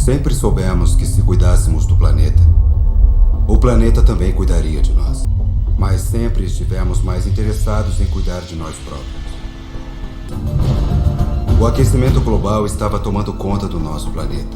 Sempre soubemos que se cuidássemos do planeta, o planeta também cuidaria de nós. Mas sempre estivemos mais interessados em cuidar de nós próprios. O aquecimento global estava tomando conta do nosso planeta.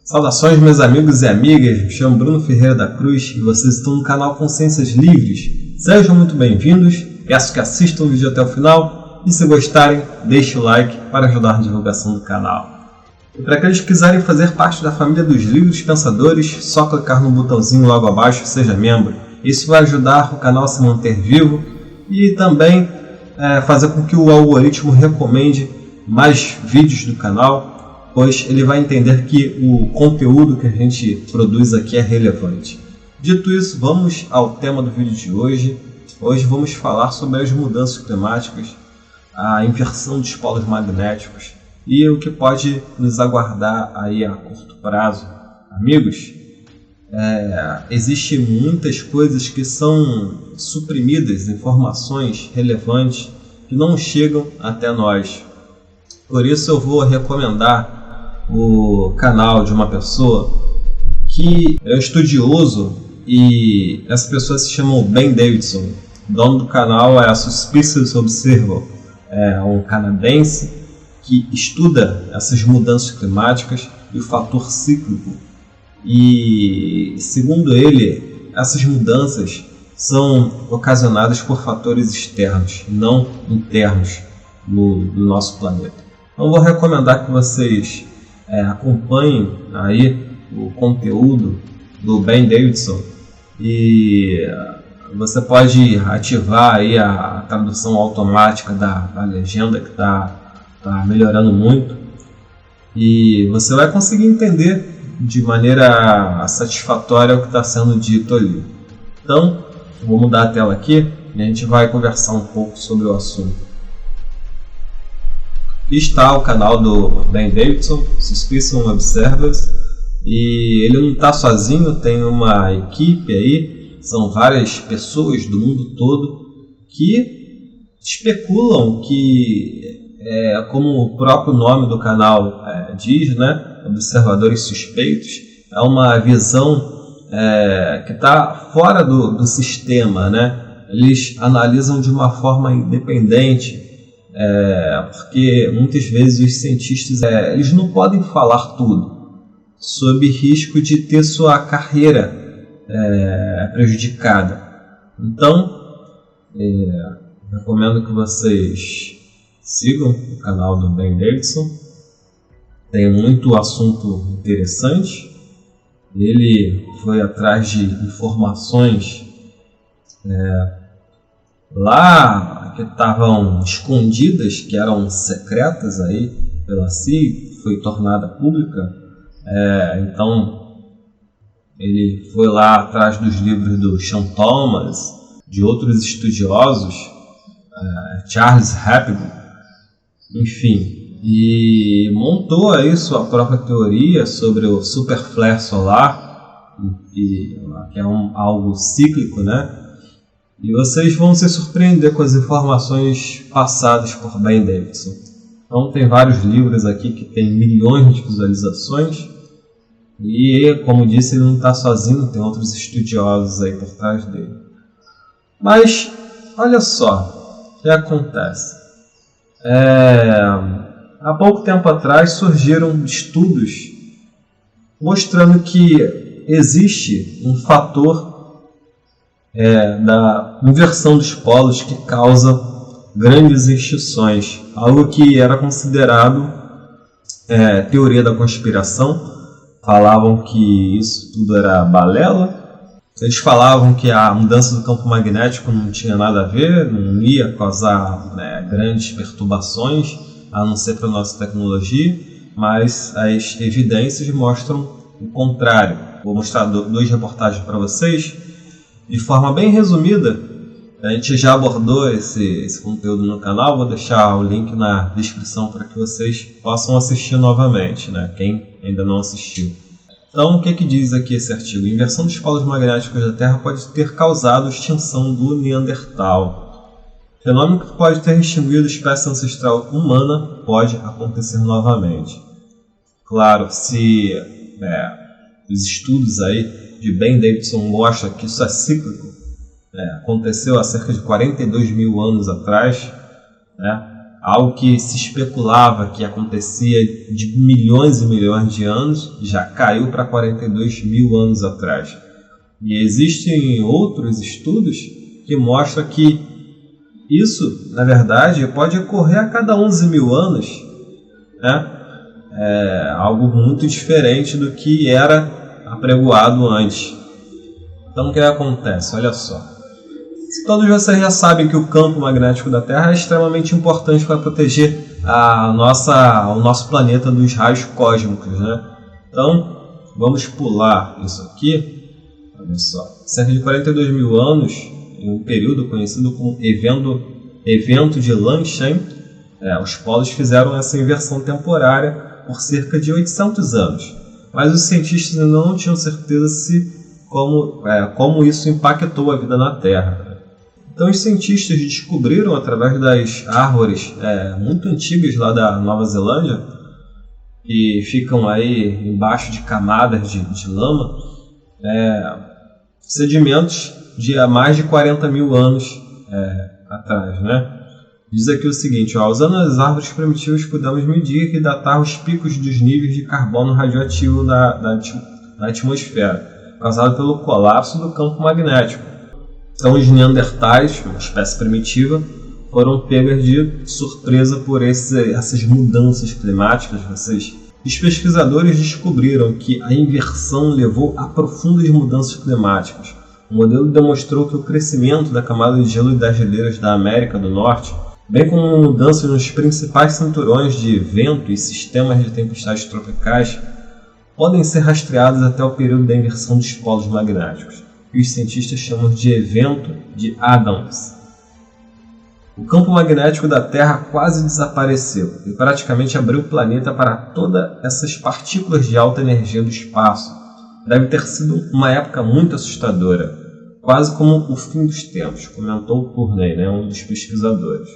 Saudações, meus amigos e amigas, me chamo Bruno Ferreira da Cruz e vocês estão no canal Consciências Livres. Sejam muito bem-vindos, peço que assistam o vídeo até o final e se gostarem, deixe o like para ajudar na divulgação do canal. E para aqueles que quiserem fazer parte da família dos livros pensadores, só clicar no botãozinho logo abaixo, seja membro. Isso vai ajudar o canal a se manter vivo e também fazer com que o algoritmo recomende mais vídeos do canal, pois ele vai entender que o conteúdo que a gente produz aqui é relevante. Dito isso, vamos ao tema do vídeo de hoje. Hoje vamos falar sobre as mudanças climáticas, a inversão dos polos magnéticos e o que pode nos aguardar aí a curto prazo. Amigos, existem muitas coisas que são suprimidas, informações relevantes que não chegam até nós. Por isso eu vou recomendar o canal de uma pessoa que é um estudioso e essa pessoa se chama Ben Davidson. O dono do canal é a Suspicious Observer, é um canadense que estuda essas mudanças climáticas e o fator cíclico. E segundo ele, essas mudanças são ocasionadas por fatores externos, não internos do nosso planeta. Então vou recomendar que vocês acompanhem aí o conteúdo do Ben Davidson e você pode ativar aí a tradução automática da legenda que está melhorando muito e você vai conseguir entender de maneira satisfatória o que está sendo dito ali. Então vou mudar a tela aqui e a gente vai conversar um pouco sobre o assunto. Está o canal do Ben Davidson, Suspicious Observers, e ele não está sozinho, tem uma equipe aí, são várias pessoas do mundo todo que especulam que, como o próprio nome do canal diz, né, observadores suspeitos, é uma visão que está fora do sistema, né? Eles analisam de uma forma independente. Porque muitas vezes os cientistas eles não podem falar tudo, sob risco de ter sua carreira prejudicada. Então, recomendo que vocês sigam o canal do Ben Davidson. Tem muito assunto interessante. Ele foi atrás de informações lá que estavam escondidas, que eram secretas aí pela CIA, foi tornada pública. Então ele foi lá atrás dos livros do Sean Thomas, de outros estudiosos, Charles Hapgood, enfim, e montou aí sua própria teoria sobre o superflare solar, que é algo cíclico, né? E vocês vão se surpreender com as informações passadas por Ben Davidson. Então tem vários livros aqui que tem milhões de visualizações. E como disse, ele não está sozinho, tem outros estudiosos aí por trás dele. Mas, olha só o que acontece. Há pouco tempo atrás surgiram estudos mostrando que existe um fator da inversão dos polos que causa grandes extinções, algo que era considerado teoria da conspiração. Falavam que isso tudo era balela, eles falavam que a mudança do campo magnético não tinha nada a ver, não ia causar grandes perturbações, a não ser para a nossa tecnologia, mas as evidências mostram o contrário. Vou mostrar duas reportagens para vocês. De forma bem resumida, a gente já abordou esse conteúdo no canal, vou deixar o link na descrição para que vocês possam assistir novamente, né? Quem ainda não assistiu. Então, o que diz aqui esse artigo? A inversão dos polos magnéticos da Terra pode ter causado a extinção do Neandertal. Fenômeno que pode ter extinguido a espécie ancestral humana pode acontecer novamente. Claro, se os estudos aí de Ben Davidson mostram que isso é cíclico, aconteceu há cerca de 42 mil anos atrás, algo que se especulava que acontecia de milhões e milhões de anos, já caiu para 42 mil anos atrás. E existem outros estudos que mostram que isso, na verdade, pode ocorrer a cada 11 mil anos, algo muito diferente do que era apregoado antes. Então o que acontece? Olha só. Todos vocês já sabem que o campo magnético da Terra é extremamente importante para proteger o nosso planeta dos raios cósmicos, né? Então, vamos pular isso aqui. Olha só. Cerca de 42 mil anos, em um período conhecido como evento de Lange, os polos fizeram essa inversão temporária por cerca de 800 anos. Mas os cientistas ainda não tinham certeza como isso impactou a vida na Terra. Então os cientistas descobriram, através das árvores muito antigas lá da Nova Zelândia, que ficam aí embaixo de camadas de lama, sedimentos de há mais de 40 mil anos atrás, né? Diz aqui o seguinte, usando as árvores primitivas podemos medir e datar os picos dos níveis de carbono radioativo na atmosfera, causado pelo colapso do campo magnético. Então os Neandertais, uma espécie primitiva, foram pegas de surpresa por essas mudanças climáticas. Os pesquisadores descobriram que a inversão levou a profundas mudanças climáticas. O modelo demonstrou que o crescimento da camada de gelo e das geleiras da América do Norte, bem como mudanças nos principais cinturões de vento e sistemas de tempestades tropicais, podem ser rastreadas até o período da inversão dos polos magnéticos, que os cientistas chamam de evento de Adams. O campo magnético da Terra quase desapareceu e praticamente abriu o planeta para todas essas partículas de alta energia do espaço. Deve ter sido uma época muito assustadora, quase como o fim dos tempos, comentou Turney, um dos pesquisadores.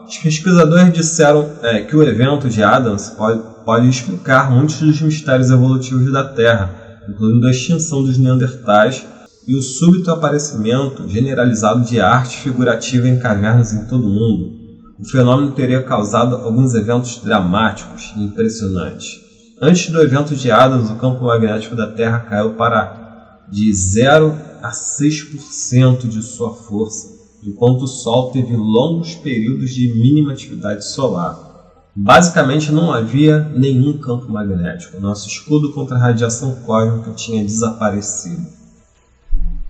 Os pesquisadores disseram que o evento de Adams pode explicar muitos dos mistérios evolutivos da Terra, incluindo a extinção dos Neandertais e o súbito aparecimento generalizado de arte figurativa em cavernas em todo o mundo. O fenômeno teria causado alguns eventos dramáticos e impressionantes. Antes do evento de Adams, o campo magnético da Terra caiu para de 0 a 6% de sua força, enquanto o Sol teve longos períodos de mínima atividade solar. Basicamente não havia nenhum campo magnético. Nosso escudo contra a radiação cósmica tinha desaparecido.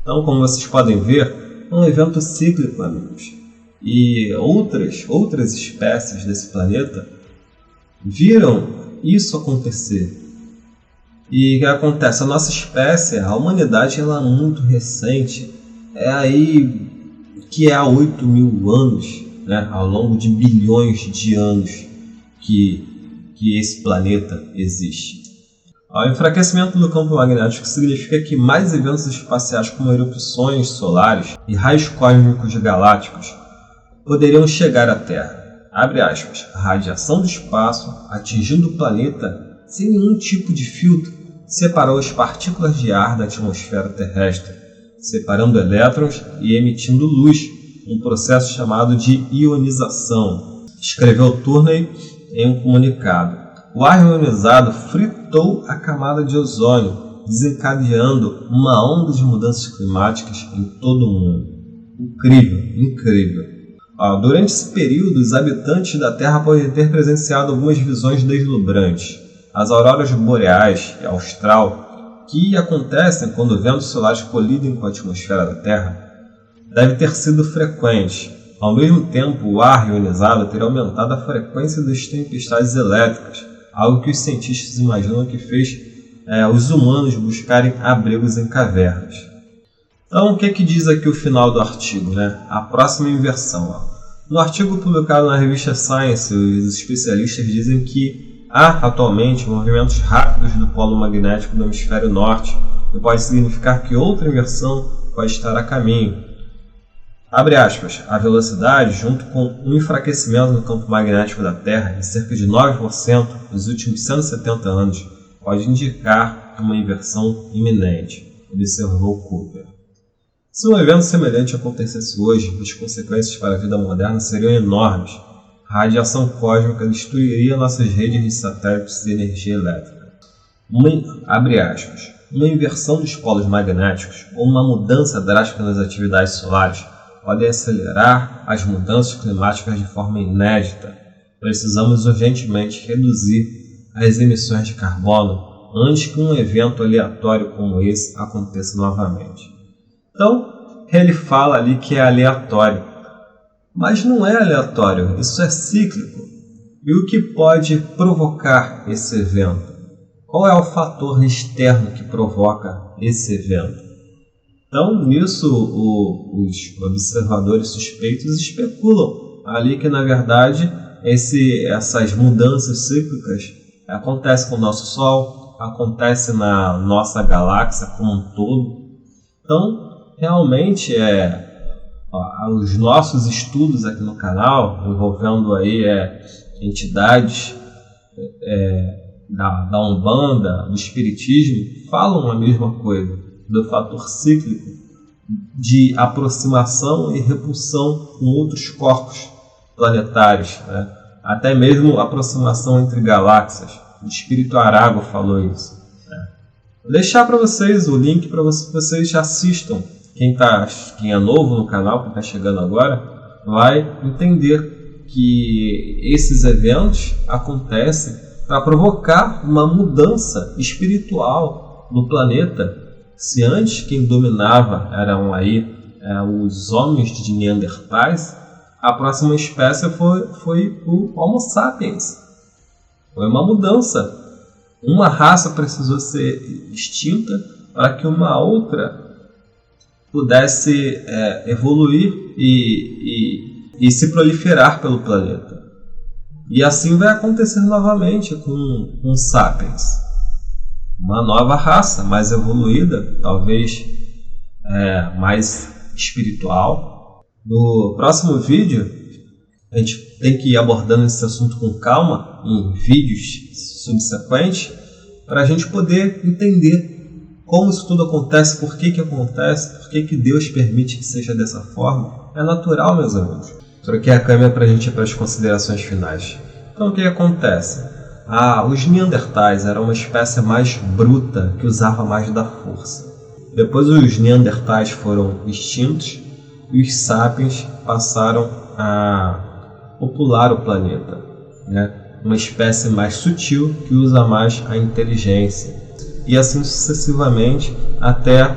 Então, como vocês podem ver, é um evento cíclico, amigos. E outras espécies desse planeta viram isso acontecer. E o que acontece? A nossa espécie, a humanidade, ela é muito recente. Que há 8 mil anos, ao longo de bilhões de anos que esse planeta existe. O enfraquecimento do campo magnético significa que mais eventos espaciais como erupções solares e raios cósmicos galácticos poderiam chegar à Terra. Abre aspas, a radiação do espaço, atingindo o planeta sem nenhum tipo de filtro, separou as partículas de ar da atmosfera terrestre, separando elétrons e emitindo luz, um processo chamado de ionização, escreveu Turney em um comunicado. O ar ionizado fritou a camada de ozônio, desencadeando uma onda de mudanças climáticas em todo o mundo. Incrível. Durante esse período, os habitantes da Terra podem ter presenciado algumas visões deslumbrantes. As auroras boreais e austral, que acontecem quando ventos solares colidem com a atmosfera da Terra, devem ter sido frequentes. Ao mesmo tempo, o ar ionizado teria aumentado a frequência das tempestades elétricas, algo que os cientistas imaginam que fez os humanos buscarem abrigos em cavernas. Então, o que diz aqui o final do artigo? A próxima inversão. No artigo publicado na revista Science, os especialistas dizem que Há atualmente movimentos rápidos do polo magnético do hemisfério norte, que pode significar que outra inversão pode estar a caminho. Abre aspas, a velocidade, junto com um enfraquecimento do campo magnético da Terra em cerca de 9% nos últimos 170 anos, pode indicar uma inversão iminente, observou Cooper. Se um evento semelhante acontecesse hoje, as consequências para a vida moderna seriam enormes. A radiação cósmica destruiria nossas redes de satélites de energia elétrica. Abre aspas, uma inversão dos polos magnéticos ou uma mudança drástica nas atividades solares podem acelerar as mudanças climáticas de forma inédita. Precisamos urgentemente reduzir as emissões de carbono antes que um evento aleatório como esse aconteça novamente. Então, ele fala ali que é aleatório. Mas não é aleatório, isso é cíclico. E o que pode provocar esse evento? Qual é o fator externo que provoca esse evento? Então, nisso, os observadores suspeitos especulam ali que, na verdade, essas mudanças cíclicas acontecem com o nosso Sol, acontecem na nossa galáxia como um todo. Então, realmente, os nossos estudos aqui no canal, envolvendo aí entidades da Umbanda, do Espiritismo, falam a mesma coisa, do fator cíclico de aproximação e repulsão com outros corpos planetários, né? Até mesmo aproximação entre galáxias. O Espírito Arago falou isso. Vou deixar para vocês o link para vocês assistam. Quem é novo no canal, quem está chegando agora, vai entender que esses eventos acontecem para provocar uma mudança espiritual no planeta. Se antes quem dominava eram os homens de Neandertais, a próxima espécie foi o Homo sapiens. Foi uma mudança. Uma raça precisou ser extinta para que uma outra pudesse evoluir e se proliferar pelo planeta. E assim vai acontecer novamente com Sapiens. Uma nova raça, mais evoluída, talvez mais espiritual. No próximo vídeo, a gente tem que ir abordando esse assunto com calma, em vídeos subsequentes, para a gente poder entender como isso tudo acontece, por que acontece, por que Deus permite que seja dessa forma. É natural, meus amigos. Troquei a câmera para a gente ir para as considerações finais. Então, o que acontece? Os Neandertais eram uma espécie mais bruta, que usava mais da força. Depois os Neandertais foram extintos e os Sapiens passaram a popular o planeta, né? Uma espécie mais sutil que usa mais a inteligência. E assim sucessivamente até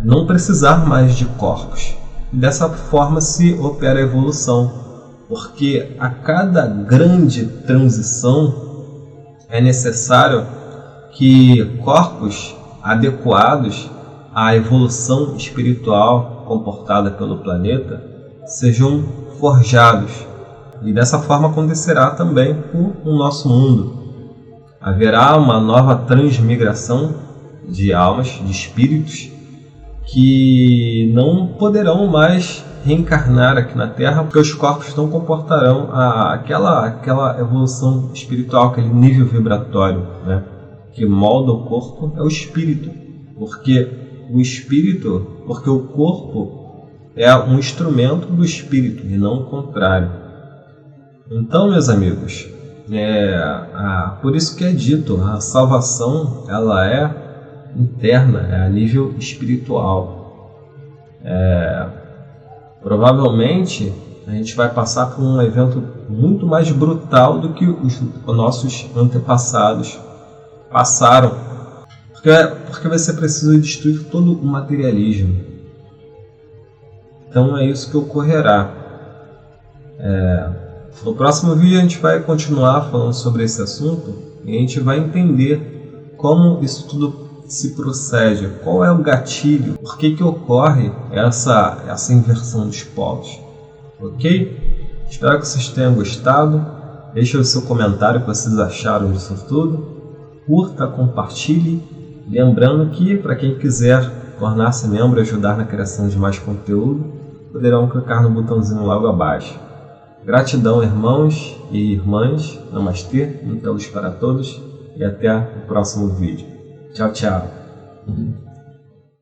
não precisar mais de corpos. E dessa forma se opera a evolução. Porque a cada grande transição é necessário que corpos adequados à evolução espiritual comportada pelo planeta sejam forjados. E dessa forma acontecerá também com o nosso mundo. Haverá uma nova transmigração de almas, de espíritos, que não poderão mais reencarnar aqui na Terra, porque os corpos não comportarão aquela evolução espiritual, aquele nível vibratório, né? Que molda o corpo é o espírito, porque o corpo é um instrumento do espírito e não o contrário. Então, meus amigos, por isso que é dito, a salvação ela é interna, é a nível espiritual. Provavelmente a gente vai passar por um evento muito mais brutal do que os nossos antepassados passaram, porque vai ser preciso destruir todo o materialismo. Então é isso que ocorrerá. No próximo vídeo a gente vai continuar falando sobre esse assunto e a gente vai entender como isso tudo se procede, qual é o gatilho, por que ocorre essa inversão dos polos. Ok? Espero que vocês tenham gostado. Deixe o seu comentário o que vocês acharam disso tudo. Curta, compartilhe. Lembrando que, para quem quiser tornar-se membro e ajudar na criação de mais conteúdo, poderão clicar no botãozinho logo abaixo. Gratidão, irmãos e irmãs. Namastê, muita luz para todos e até o próximo vídeo. Tchau, tchau.